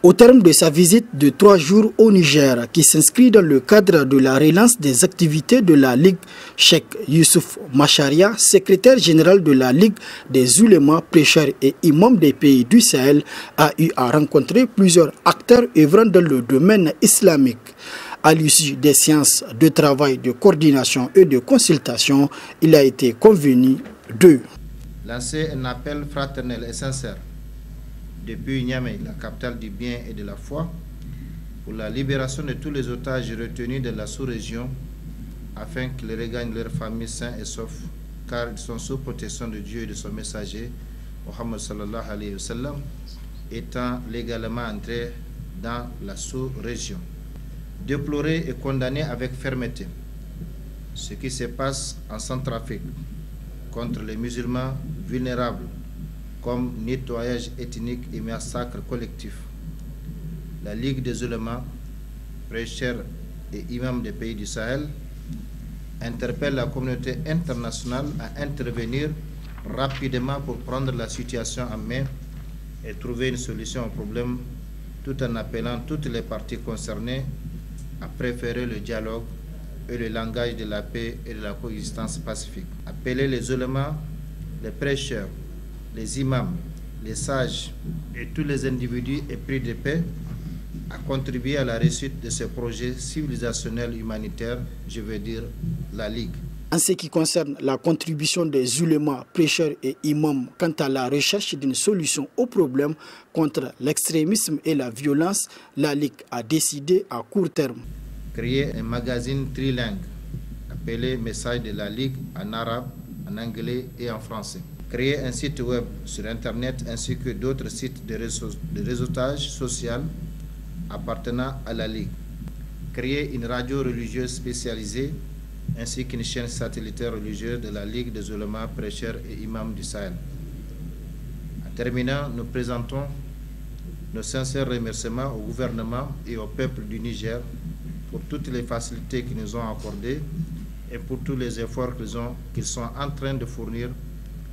Au terme de sa visite de 3 jours au Niger, qui s'inscrit dans le cadre de la relance des activités de la Ligue, Cheikh Youssouf Macharia, secrétaire général de la Ligue des oulémas, prêcheurs et imams des pays du Sahel, a eu à rencontrer plusieurs acteurs œuvrant dans le domaine islamique. À l'issue des séances de travail, de coordination et de consultation, il a été convenu de lancer un appel fraternel et sincère depuis Niamey, la capitale du bien et de la foi, pour la libération de tous les otages retenus de la sous-région afin qu'ils regagnent leur famille sains et saufs, car ils sont sous protection de Dieu et de son messager, Mohammed sallallahu alayhi wa sallam, étant légalement entrés dans la sous-région. Déplorer et condamner avec fermeté ce qui se passe en Centrafrique contre les musulmans vulnérables, comme nettoyage ethnique et massacre collectif. La Ligue des oulémas, prêcheurs et imams des pays du Sahel interpelle la communauté internationale à intervenir rapidement pour prendre la situation en main et trouver une solution au problème, tout en appelant toutes les parties concernées à préférer le dialogue et le langage de la paix et de la coexistence pacifique. Appeler les oulémas, les prêcheurs, les imams, les sages et tous les individus épris de paix à contribuer à la réussite de ce projet civilisationnel humanitaire, je veux dire la Ligue. En ce qui concerne la contribution des oulémas, prêcheurs et imams quant à la recherche d'une solution au problème contre l'extrémisme et la violence, la Ligue a décidé à court terme créer un magazine trilingue appelé Message de la Ligue en arabe, en anglais et en français. Créer un site web sur Internet ainsi que d'autres sites de réseautage social appartenant à la Ligue. Créer une radio religieuse spécialisée ainsi qu'une chaîne satellitaire religieuse de la Ligue des oulémas, prêcheurs et imams du Sahel. En terminant, nous présentons nos sincères remerciements au gouvernement et au peuple du Niger pour toutes les facilités qu'ils nous ont accordées et pour tous les efforts qu'ils sont en train de fournir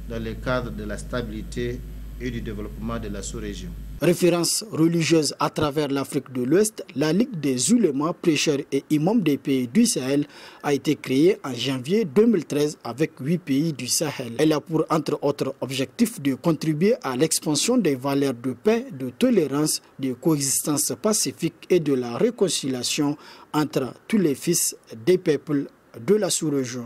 dans le cadre de la stabilité et du développement de la sous-région. Référence religieuse à travers l'Afrique de l'Ouest, la Ligue des oulémas, prêcheurs et imams des pays du Sahel a été créée en janvier 2013 avec 8 pays du Sahel. Elle a pour entre autres objectifs de contribuer à l'expansion des valeurs de paix, de tolérance, de coexistence pacifique et de la réconciliation entre tous les fils des peuples de la sous-région.